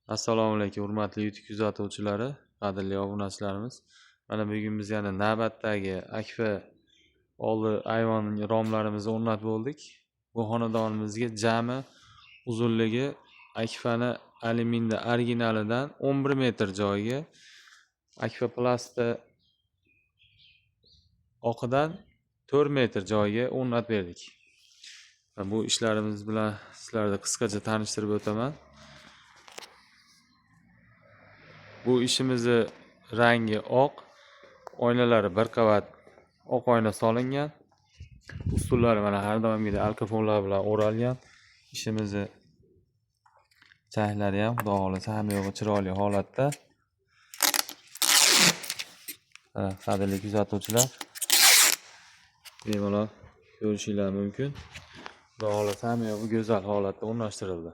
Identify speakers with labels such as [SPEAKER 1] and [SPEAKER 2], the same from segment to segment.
[SPEAKER 1] Assalomu alaykum, hurmatli YouTube kuzatuvchilari, qadrli obunachilarimiz. Mana bugun biz yana navbatdagi akfa oldi ayvon romlarimizni o'rnatib bo'ldik. Bu xonadonimizga jami uzunligi akfani alyuminda originalidan 11 metr joyiga akfa plastda oqidan 4 metr joyiga o'rnatib berdik. Bu ishlarimiz bilan sizlarni qisqacha tanishtirib o'taman. Bu ishimizni rangi oq, oynalari bir qavat oq oyna solingan. Ustunlari mana har doimgidek alkafonlar bilan o'ralgan. Ishimizni chaklari ham xudo xolasa hamma yo'g'i chiroyli holatda. Qadrli kuzatuvchilar, bemalol ko'rishinglar mumkin. Xudo xolasa hamma yo'g'i go'zal holatda o'rnashtirildi.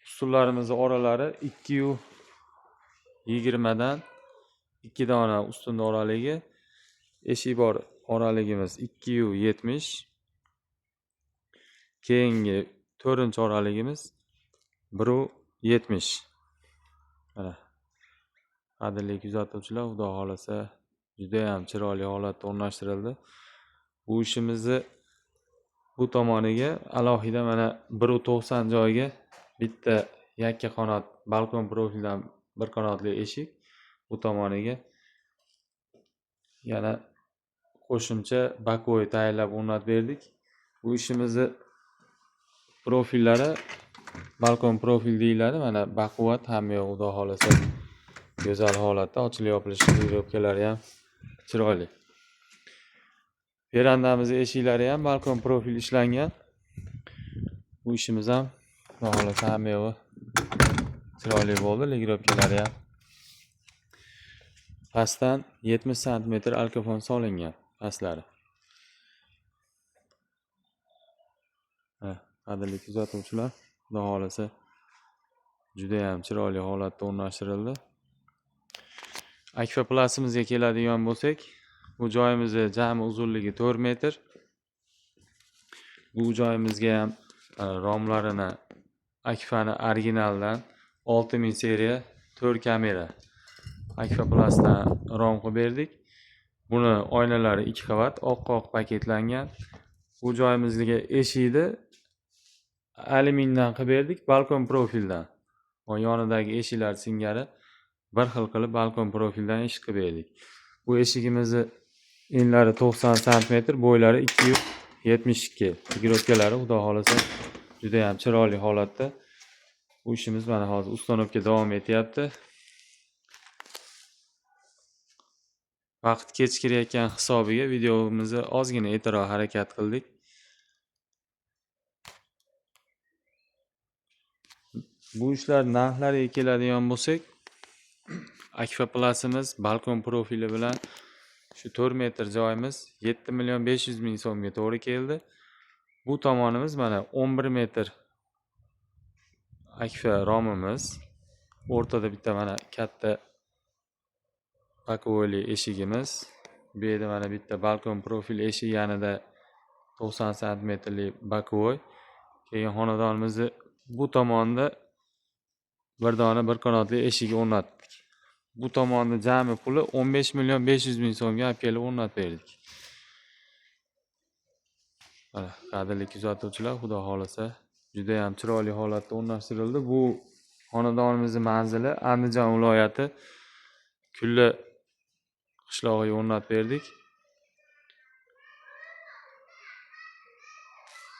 [SPEAKER 1] Ustunlarimizning oralari 2,20 dan 2 dona ustunning oraligi, eshik bor oraligimiz 2,70. Keyingi 4-oraligimiz 1,70. Mana qadrli kuzatuvchilar, xudo xolasa juda ham chiroyli holatda o'rnashtirildi. Bu ishimizni bu tomoniga alohida mana 1,90 joyga bitta yakka qanot balkon profildan bir qanotli eshik, bu tomoniga yana qo'shimcha bakoy tayyorlab o'rnatib berdik. Bu ishimizni profillari balkon profil deyiladi. Mana baquvvat, hamma yo'q xudo xolasa go'zal holatda, ochilib yopilish girovkalari ham chiroyli. Verandamizning eshiklari ham balkon profil ishlangan. Bu ishimiz ham xudo xolasa hamma yo'g'i chiroyli bo'ldi. Girovkalari ham pastdan 70 cm alkafon solingan pastlari. Qadrli kuzatuvchilar, xudo xolasa juda ham chiroyli holatda o'rnashtirildi. Akfa plastimizga keladigan bo'lsak, bu joyimizning jami uzunligi 4 metr. Bu joyimizga ham romlarini akfani originaldan 6000 seriya 4 kamera akfa plastdan rom qilib berdik. Buni oynalari 2 qavat oq paketlangan. Bu joyimizga eshikni alyumindan qilib berdik, balkon profildan. O yonidagi eshiklar singari bir xil qilib balkon profildan eshik qilib berdik. Bu eshigimizni enlari 90 cm, bo'ylari 2,72. Girovkalari xudo xolasa juda ham chiroyli holatda. Bu ishimiz mana hozir ustanovka davom etyapti. Vaqt kechikayotgan hisobiga videomizni ozgina e'tirof harakat qildik. Bu ishlar narxlariga keladigan bo'lsak, akfa plasimiz balkon profili bilan shu 4 metr joyimiz 7,500,000 so'mga to'g'ri keldi. Bu tomonimiz mana 11 metr akfa romimiz. O'rtada bitta mana katta bakoyli eshigimiz. Bu yerda mana bitta balkon profil eshik, yanida 90 cmlik bakoy. Keyin xonadonimizni bu tomonda bir dona bir qanotli eshik o'rnatdik. Bu tomonda jami puli 15,500,000 so'mga olib kelib o'rnatib berdik. Mana qadrli kuzatuvchilar, xudo xolasa juda ham chiroyli holatda o'rnashtirildi. Bu xonadonimizning manzili Andijon viloyati Kulli qishlog'iga o'rnatib berdik.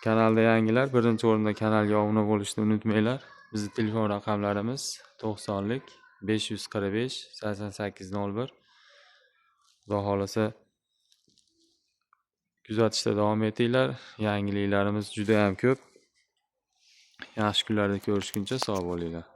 [SPEAKER 1] Kanalda yangilar birinchi o'rinda kanalga obuna bo'lishni unutmanglar. Bizning telefon raqamlarimiz 90lik 545 8801. Xudo xolasa kuzatishda davom etinglar. Yangiliklarimiz juda ham ko'p. Yaxshi kunlarda ko'rishguncha sog' bo'linglar.